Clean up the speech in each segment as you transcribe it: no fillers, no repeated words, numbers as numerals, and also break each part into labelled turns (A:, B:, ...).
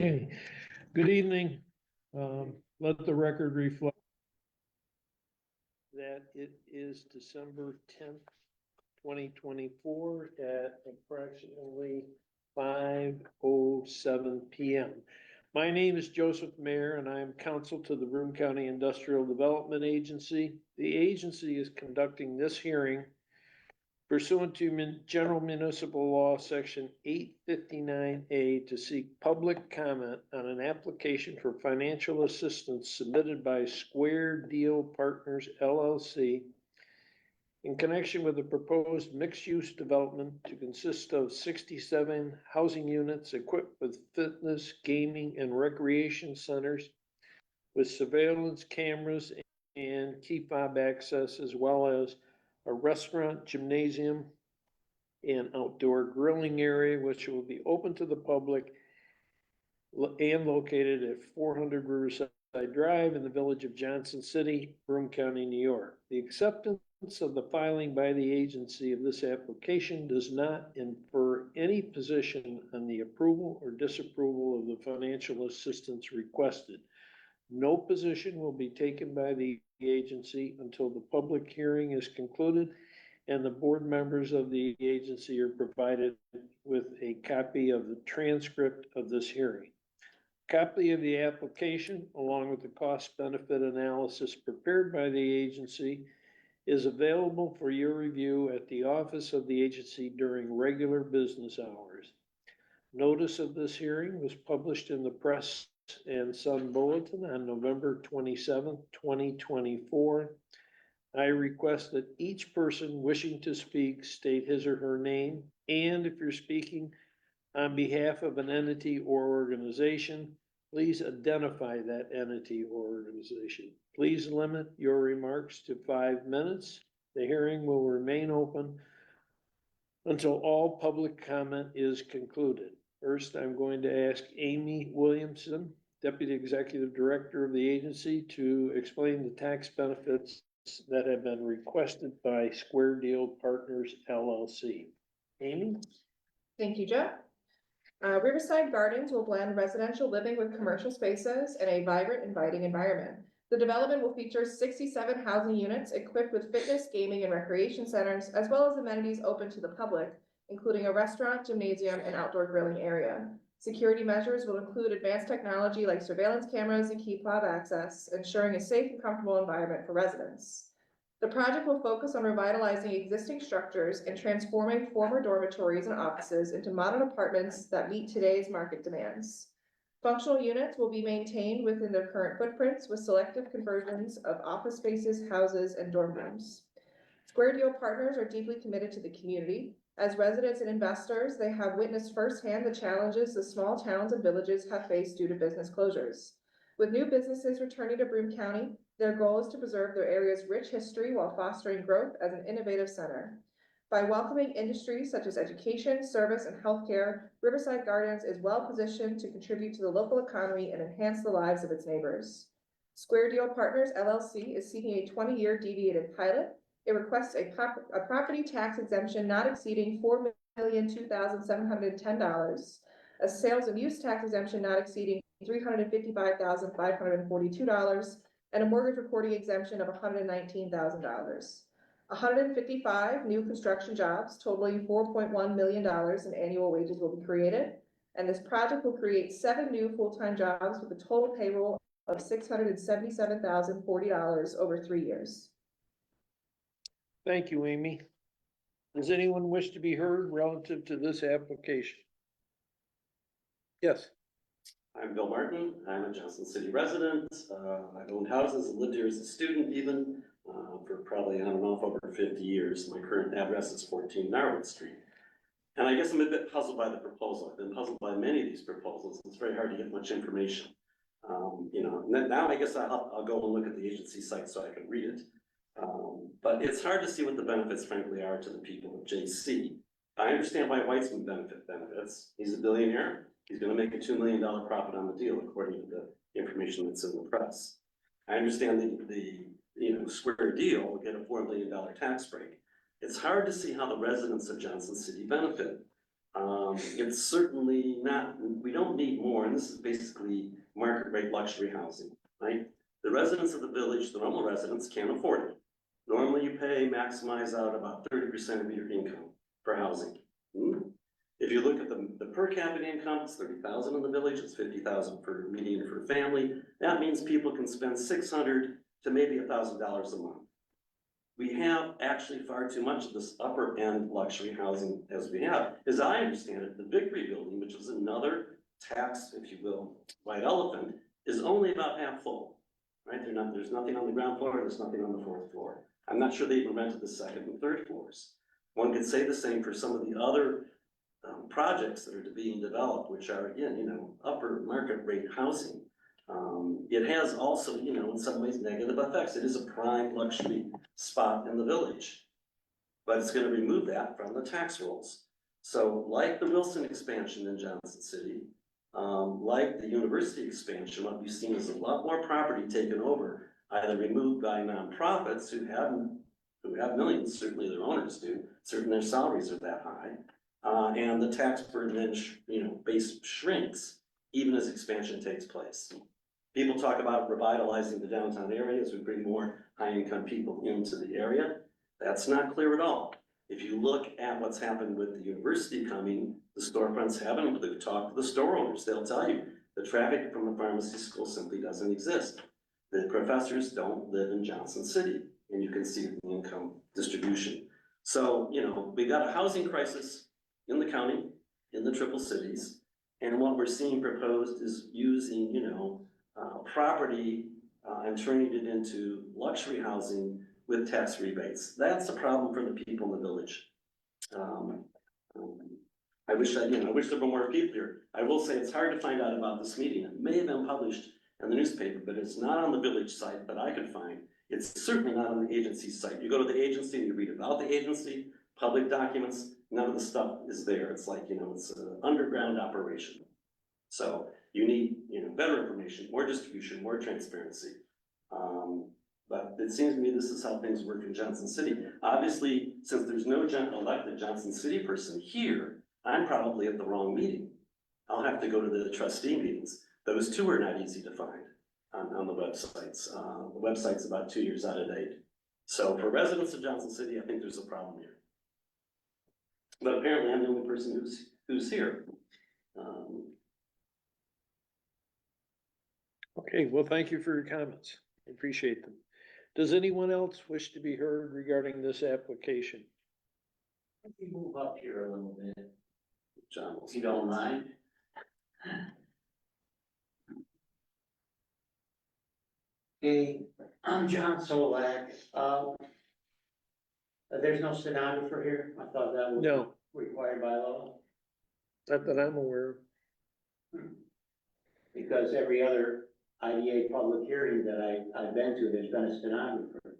A: Okay, good evening. Let the record reflect that it is December 10th, 2024 at approximately 5:07 p.m. My name is Joseph Mayer and I am counsel to the Broome County Industrial Development Agency. The agency is conducting this hearing pursuant to General Municipal Law, Section 859A, to seek public comment on an application for financial assistance submitted by Square Deal Partners LLC in connection with the proposed mixed-use development to consist of 67 housing units equipped with fitness, gaming, and recreation centers with surveillance cameras and key fob access, as well as a restaurant, gymnasium, and outdoor grilling area, which will be open to the public and located at 400 Riverside Drive in the village of Johnson City, Broome County, New York. The acceptance of the filing by the agency of this application does not infer any position on the approval or disapproval of the financial assistance requested. No position will be taken by the agency until the public hearing is concluded and the board members of the agency are provided with a copy of the transcript of this hearing. Copy of the application, along with the cost-benefit analysis prepared by the agency, is available for your review at the office of the agency during regular business hours. Notice of this hearing was published in the Press and Sun Bulletin on November 27th, 2024. I request that each person wishing to speak state his or her name, and if you're speaking on behalf of an entity or organization, please identify that entity or organization. Please limit your remarks to 5 minutes. The hearing will remain open until all public comment is concluded. First, I'm going to ask Amy Williamson, Deputy Executive Director of the agency, to explain the tax benefits that have been requested by Square Deal Partners LLC. Amy?
B: Thank you, Joe. Riverside Gardens will blend residential living with commercial spaces in a vibrant, inviting environment. The development will feature 67 housing units equipped with fitness, gaming, and recreation centers, as well as amenities open to the public, including a restaurant, gymnasium, and outdoor grilling area. Security measures will include advanced technology like surveillance cameras and key fob access, ensuring a safe and comfortable environment for residents. The project will focus on revitalizing existing structures and transforming former dormitories and offices into modern apartments that meet today's market demands. Functional units will be maintained within their current footprints with selective conversions of office spaces, houses, and dorm rooms. Square Deal Partners are deeply committed to the community. As residents and investors, they have witnessed firsthand the challenges the small towns and villages have faced due to business closures. With new businesses returning to Broome County, their goal is to preserve their area's rich history while fostering growth as an innovative center. By welcoming industries such as education, service, and healthcare, Riverside Gardens is well positioned to contribute to the local economy and enhance the lives of its neighbors. Square Deal Partners LLC is seeking a 20-year deviated pilot. It requests a property tax exemption not exceeding $4,002,710, a sales and use tax exemption not exceeding $355,542, and a mortgage reporting exemption of $119,000. 155 new construction jobs totaling $4.1 million in annual wages will be created, and this project will create 7 new full-time jobs with a total payroll of $677,040 over 3 years.
A: Thank you, Amy. Does anyone wish to be heard relative to this application? Yes.
C: I'm Bill Martin. I'm a Johnson City resident. I've owned houses and lived here as a student even for probably, I don't know, over 50 years. My current address is 14 Narwood Street. And I guess I'm a bit puzzled by the proposal. I've been puzzled by many of these proposals. It's very hard to get much information. Now I guess I'll go and look at the agency site so I can read it. But it's hard to see what the benefits, frankly, are to the people of JC. I understand why Weitzman benefits. He's a billionaire. He's going to make a $2 million profit on the deal, according to the information that's in the press. I understand the Square Deal will get a $4 million tax break. It's hard to see how the residents of Johnson City benefit. It's certainly not, we don't need more, and this is basically market rate luxury housing, right? The residents of the village, the normal residents, can't afford it. Normally you maximize out about 30% of your income for housing. If you look at the per capita income, it's 30,000 in the village, it's 50,000 for median for a family. That means people can spend $600 to maybe $1,000 a month. We have actually far too much of this upper end luxury housing as we have. As I understand it, the Victory Building, which is another tax, if you will, white elephant, is only about half full, right? There's nothing on the ground floor, there's nothing on the fourth floor. I'm not sure they even rented the second and third floors. One could say the same for some of the other projects that are being developed, which are, again, you know, upper market rate housing. It has also, you know, in some ways negative effects. It is a prime luxury spot in the village, but it's going to remove that from the tax rolls. So like the Wilson expansion in Johnson City, like the university expansion, what we've seen is a lot more property taken over, either removed by nonprofits who have millions, certainly their owners do, certainly their salaries are that high, and the tax burden then, base shrinks even as expansion takes place. People talk about revitalizing the downtown area as we bring more high-income people into the area. That's not clear at all. If you look at what's happened with the university coming, the storefronts haven't, they've talked to the store owners, they'll tell you the traffic from the pharmacy school simply doesn't exist. The professors don't live in Johnson City, and you can see the income distribution. So, we got a housing crisis in the county, in the Triple Cities, and what we're seeing proposed is using, property and turning it into luxury housing with tax rebates. That's a problem for the people in the village. I wish there were more people here. I will say it's hard to find out about this meeting. It may have been published in the newspaper, but it's not on the village site that I could find. It's certainly not on the agency site. You go to the agency and you read about the agency, public documents, none of the stuff is there. It's like, it's an underground operation. So you need, better information, more distribution, more transparency. But it seems to me this is how things work in Johnson City. Obviously, since there's no elected Johnson City person here, I'm probably at the wrong meeting. I'll have to go to the trustee meetings. Those two are not easy to find on the websites. The website's about 2 years out of date. So for residents of Johnson City, I think there's a problem here. But apparently I'm the only person who's here.
A: Okay, well, thank you for your comments. I appreciate them. Does anyone else wish to be heard regarding this application?
D: Let me move up here a little bit,
C: John,
D: if you don't mind. Okay, I'm John Solak. There's no stenographer here. I thought that was
A: No,
D: required by law.
A: not that I'm aware of.
D: Because every other IDA public hearing that I've been to, there's been a stenographer.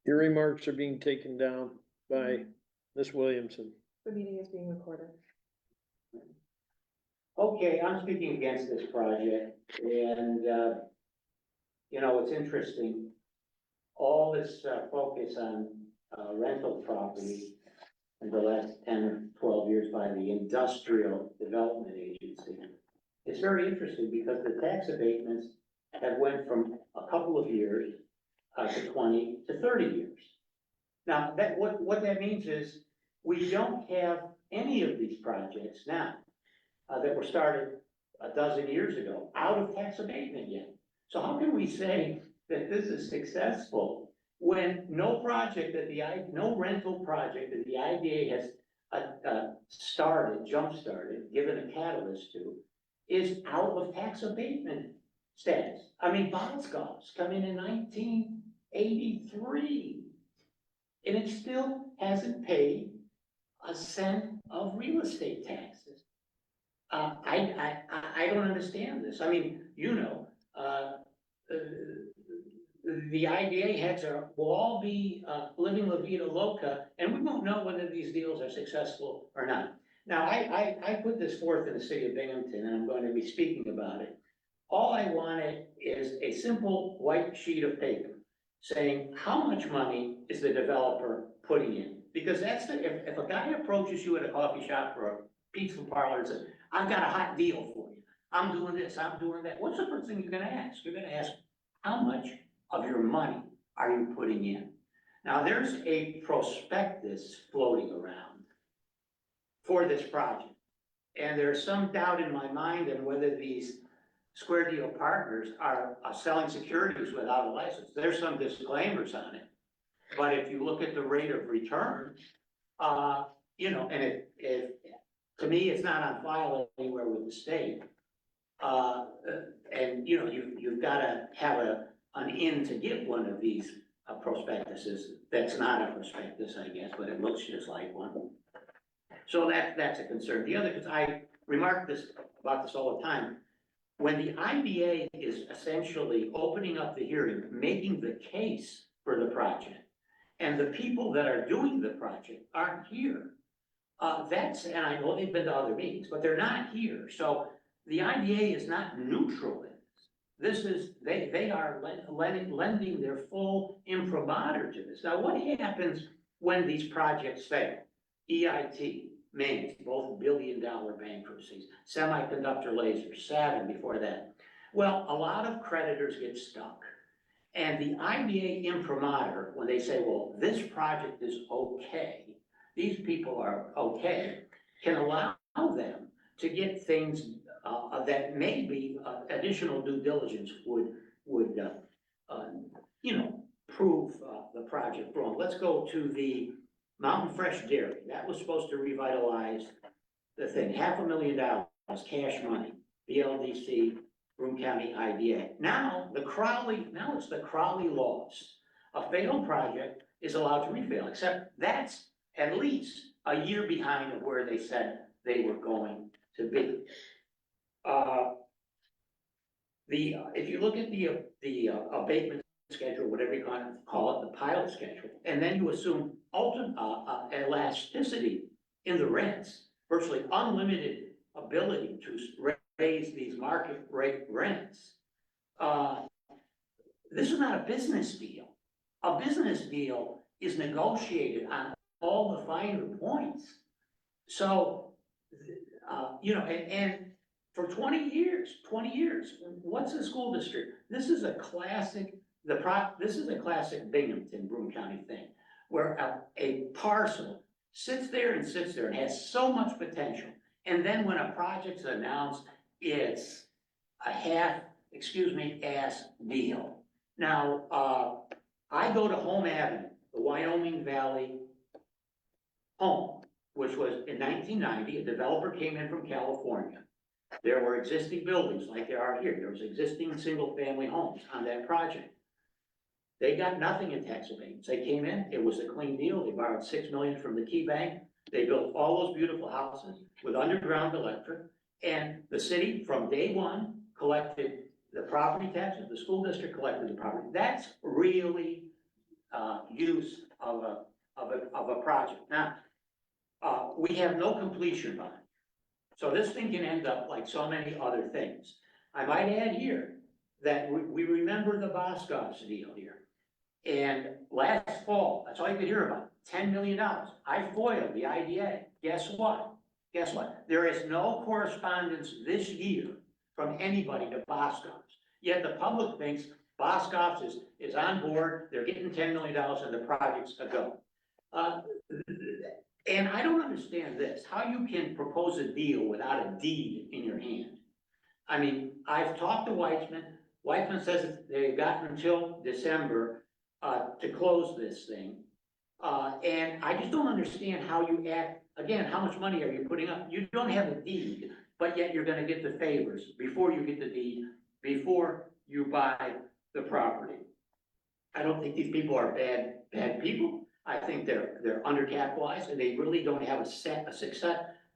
A: Your remarks are being taken down by Ms. Williamson.
B: The meeting is being recorded.
D: Okay, I'm speaking against this project, and, it's interesting. All this focus on rental property in the last 10 or 12 years by the Industrial Development Agency. It's very interesting because the tax abatements have went from a couple of years to 20 to 30 years. Now, what that means is we don't have any of these projects now that were started a dozen years ago out of tax abatement yet. So how can we say that this is successful when no rental project that the IDA has jump-started, given a catalyst to, is out of tax abatement status? I mean, Boscov's come in 1983, and it still hasn't paid a cent of real estate taxes. I don't understand this. I mean, the IDA heads will all be living La Vida Loca, and we won't know whether these deals are successful or not. Now, I put this forth in the city of Binghamton, and I'm going to be speaking about it. All I wanted is a simple white sheet of paper saying how much money is the developer putting in. because that's the, if a guy approaches you at a coffee shop or a pizza parlor and says, I've got a hot deal for you, I'm doing this, I'm doing that, what's the first thing you're gonna ask? You're gonna ask, how much of your money are you putting in? Now, there's a prospectus floating around for this project. And there's some doubt in my mind on whether these Square Deal partners are selling securities without a license. There's some disclaimers on it. But if you look at the rate of return, you know, and to me, it's not on file anywhere with the state. And, you know, you've gotta have an in to get one of these prospectuses. That's not a prospectus, I guess, but it looks just like one. So that's a concern. The other, because I remark about this all the time, when the IBA is essentially opening up the hearing, making the case for the project, and the people that are doing the project aren't here, and I know they've been to other meetings, but they're not here. So the IBA is not neutral in this. This is, they are lending their full imprimatur to this. Now, what happens when these projects fail? EIT, Maine, both billion-dollar bankruptcies, Semiconductor Lasers, Savin before that. Well, a lot of creditors get stuck. And the IBA imprimatur, when they say, well, this project is okay, these people are okay, can allow them to get things that maybe additional due diligence would you know, prove the project wrong. Let's go to the Mountain Fresh Dairy. That was supposed to revitalize the thing. $500,000 cash money, BLDC, Broome County IDA. Now it's the Crowley laws. A failed project is allowed to refail, except that's at least a year behind of where they said they were going to be. If you look at the abatement schedule, whatever you call it, the pilot schedule, and then you assume ultimate elasticity in the rents, virtually unlimited ability to raise these market rate rents. This is not a business deal. A business deal is negotiated on all the finer points. So, you know, and for 20 years, what's a school district? This is a classic, this is a classic Binghamton, Broome County thing, where a parcel sits there and has so much potential. And then when a project's announced, it's a ass deal. Now, I go to Home Avenue, the Wyoming Valley home, which was in 1990, a developer came in from California. There were existing buildings like there are here. There was existing single-family homes on that project. They got nothing in tax abatements. They came in, it was a clean deal. They borrowed $6 million from the Key Bank. They built all those beautiful houses with underground electric. And the city, from day one, collected the property taxes. The school district collected the property. That's really use of a project. Now, we have no completion bond. So this thing can end up like so many other things. I might add here that we remember the Boscov's deal here. And last fall, that's all you could hear about, $10 million. I foiled the IDA. Guess what? There is no correspondence this year from anybody to Boscov's. Yet the public thinks Boscov's is on board, they're getting $10 million and the project's a go. And I don't understand this, how you can propose a deal without a deed in your hand. I mean, I've talked to Weitzman. Weitzman says that they've got until December to close this thing. And I just don't understand how you act, again, how much money are you putting up? You don't have a deed, but yet you're gonna get the favors before you get the deed, before you buy the property. I don't think these people are bad people. I think they're undercapitalized and they really don't have a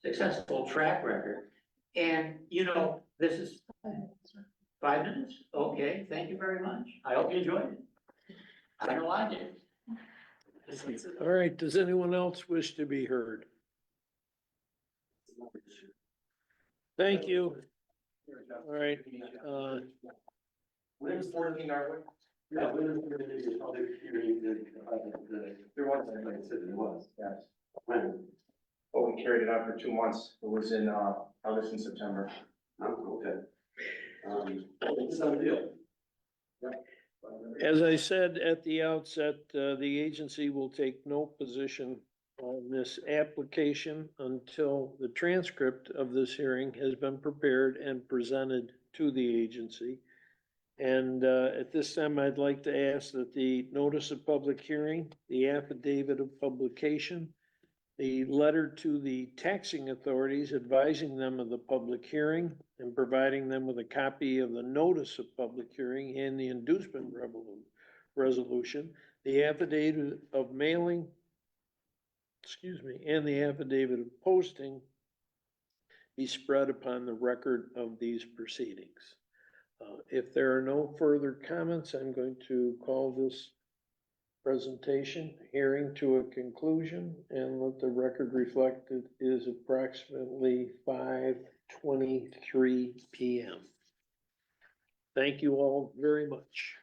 D: successful track record. And, you know, this is 5 minutes. Okay, thank you very much. I hope you enjoyed it. I know I did.
A: All right, does anyone else wish to be heard? Thank you. All right,
E: Williams 14 Norwood.
C: Yeah, when is there gonna be a public hearing, there was, like I said, there was.
E: Yes.
C: When?
E: But we carried it on for 2 months. It was in, August and September.
C: Oh, okay. It's a done deal.
A: As I said at the outset, the agency will take no position on this application until the transcript of this hearing has been prepared and presented to the agency. And at this time, I'd like to ask that the notice of public hearing, the affidavit of publication, the letter to the taxing authorities advising them of the public hearing and providing them with a copy of the notice of public hearing and the inducement resolution, the affidavit of mailing, and the affidavit of posting be spread upon the record of these proceedings. If there are no further comments, I'm going to call this presentation, hearing to a conclusion, and let the record reflect it is approximately 5:23 p.m. Thank you all very much.